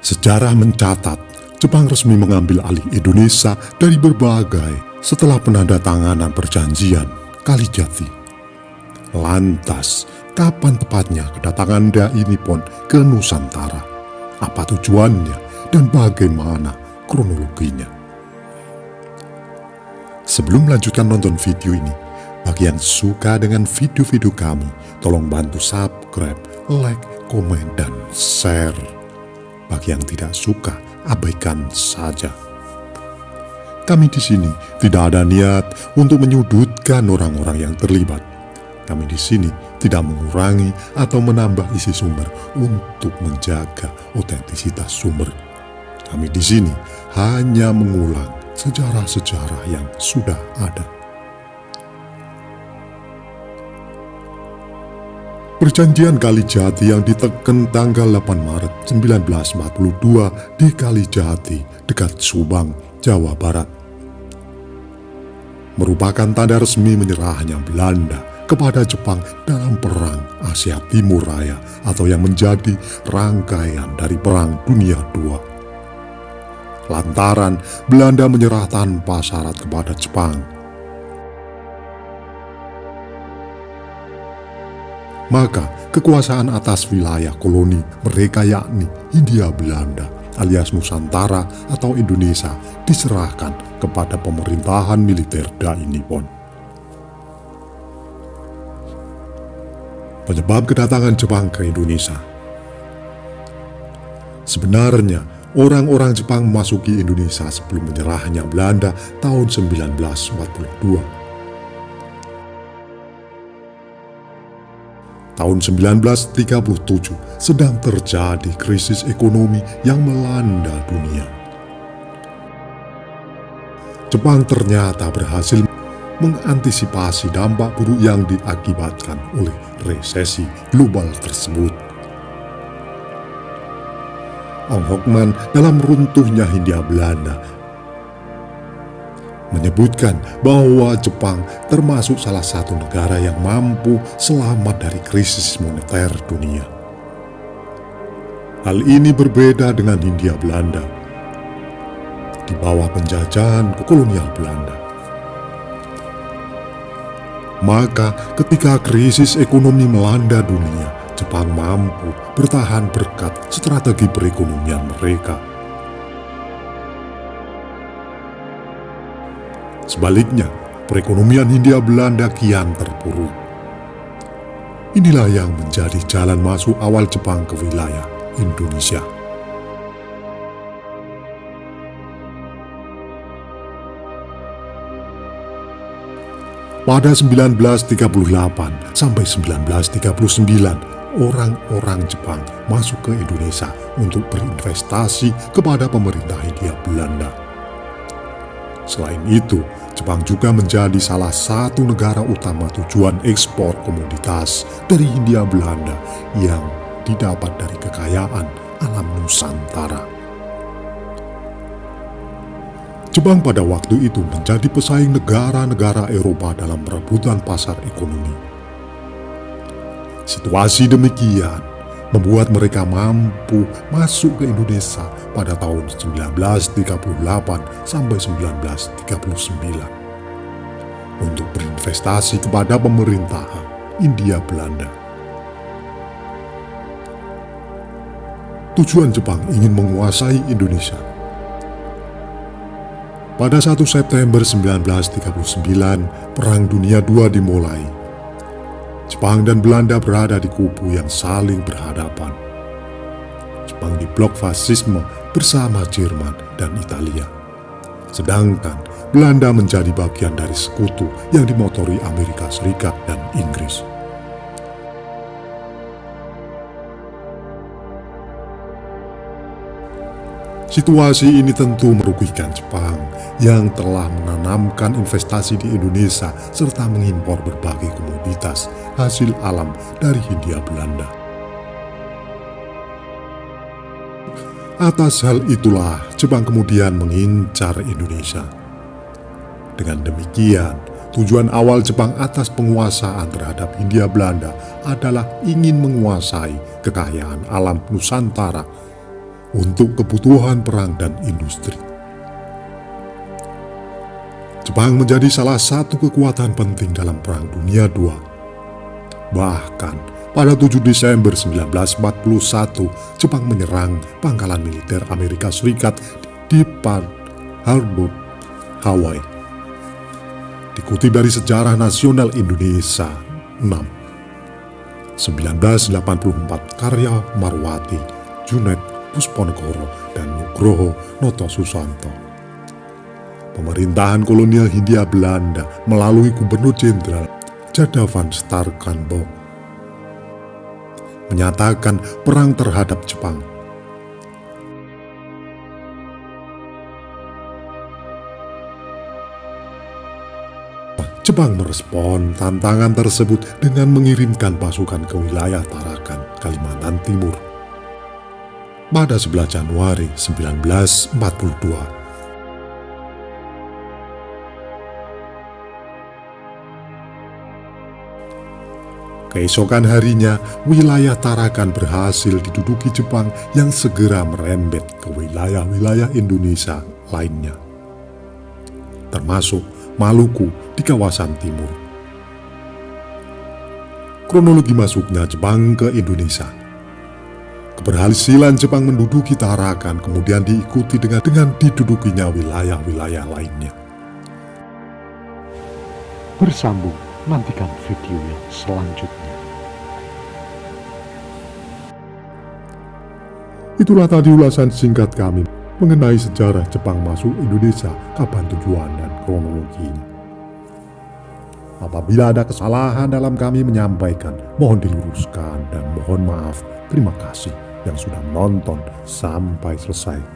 Sejarah mencatat, Jepang resmi mengambil alih Indonesia dari berbagai setelah penandatanganan perjanjian Kalijati. Lantas, kapan tepatnya kedatangan Anda ini pun ke Nusantara? Apa tujuannya dan bagaimana kronologinya? Sebelum melanjutkan nonton video ini, bagi yang suka dengan video-video kami, tolong bantu subscribe, like, komen, dan share. Bagi yang tidak suka, abaikan saja. Kami di sini tidak ada niat untuk menyudutkan orang-orang yang terlibat. Kami di sini tidak mengurangi atau menambah isi sumber untuk menjaga otentisitas sumber. Kami di sini hanya mengulang sejarah-sejarah yang sudah ada. Perjanjian Kalijati yang diteken tanggal 8 Maret 1942 di Kalijati, dekat Subang, Jawa Barat, merupakan tanda resmi menyerahnya Belanda kepada Jepang dalam Perang Asia Timur Raya atau yang menjadi rangkaian dari Perang Dunia II. Lantaran Belanda menyerah tanpa syarat kepada Jepang, maka kekuasaan atas wilayah koloni mereka yakni Hindia Belanda alias Nusantara atau Indonesia diserahkan kepada pemerintahan militer Dai Nippon. Penyebab kedatangan Jepang ke Indonesia. Sebenarnya orang-orang Jepang memasuki Indonesia sebelum menyerahnya Belanda tahun 1942. Tahun 1937 sedang terjadi krisis ekonomi yang melanda dunia. Jepang ternyata berhasil mengantisipasi dampak buruk yang diakibatkan oleh resesi global tersebut. Ong Hokman dalam runtuhnya Hindia Belanda menyebutkan bahwa Jepang termasuk salah satu negara yang mampu selamat dari krisis moneter dunia. Hal ini berbeda dengan Hindia Belanda di bawah penjajahan kolonial Belanda. Maka ketika krisis ekonomi melanda dunia, Jepang mampu bertahan berkat strategi perekonomian mereka. Sebaliknya, perekonomian Hindia Belanda kian terpuruk. Inilah yang menjadi jalan masuk awal Jepang ke wilayah Indonesia. Pada 1938 sampai 1939, orang-orang Jepang masuk ke Indonesia untuk berinvestasi kepada pemerintah Hindia Belanda. Selain itu, Jepang juga menjadi salah satu negara utama tujuan ekspor komoditas dari Hindia Belanda yang didapat dari kekayaan alam Nusantara. Jepang pada waktu itu menjadi pesaing negara-negara Eropa dalam perebutan pasar ekonomi. Situasi demikian membuat mereka mampu masuk ke Indonesia pada tahun 1938 sampai 1939 untuk berinvestasi kepada pemerintahan Hindia Belanda. Tujuan Jepang ingin menguasai Indonesia. Pada 1 September 1939, Perang Dunia II dimulai. Jepang dan Belanda berada di kubu yang saling berhadapan. Jepang di blok fasisme bersama Jerman dan Italia. Sedangkan Belanda menjadi bagian dari sekutu yang dimotori Amerika Serikat dan Inggris. Situasi ini tentu merugikan Jepang yang telah menanamkan investasi di Indonesia serta mengimpor berbagai komoditas hasil alam dari Hindia Belanda. Atas hal itulah Jepang kemudian mengincar Indonesia. Dengan demikian, tujuan awal Jepang atas penguasaan terhadap Hindia Belanda adalah ingin menguasai kekayaan alam Nusantara untuk kebutuhan perang dan industri. Jepang menjadi salah satu kekuatan penting dalam Perang Dunia II. Bahkan, pada 7 Desember 1941, Jepang menyerang pangkalan militer Amerika Serikat di Pearl Harbor, Hawaii. Dikutip dari Sejarah Nasional Indonesia 6, 1984, karya Marwati, Junet Pusponegoro, dan Nugroho Noto Susanto. Pemerintahan kolonial Hindia Belanda melalui Gubernur Jenderal Jadavan Starkanbok menyatakan perang terhadap Jepang. Jepang merespon tantangan tersebut dengan mengirimkan pasukan ke wilayah Tarakan, Kalimantan Timur pada 11 Januari 1942. Keesokan harinya, wilayah Tarakan berhasil diduduki Jepang yang segera merembet ke wilayah-wilayah Indonesia lainnya, termasuk Maluku di kawasan timur. Kronologi masuknya Jepang ke Indonesia. Keberhasilan Jepang menduduki Tarakan kemudian diikuti dengan didudukinya wilayah-wilayah lainnya. Bersambung, nantikan video yang selanjutnya. Itulah tadi ulasan singkat kami mengenai sejarah Jepang masuk Indonesia, kapan tujuan dan kronologinya. Apabila ada kesalahan dalam kami menyampaikan, mohon diluruskan dan mohon maaf. Terima kasih yang sudah menonton sampai selesai.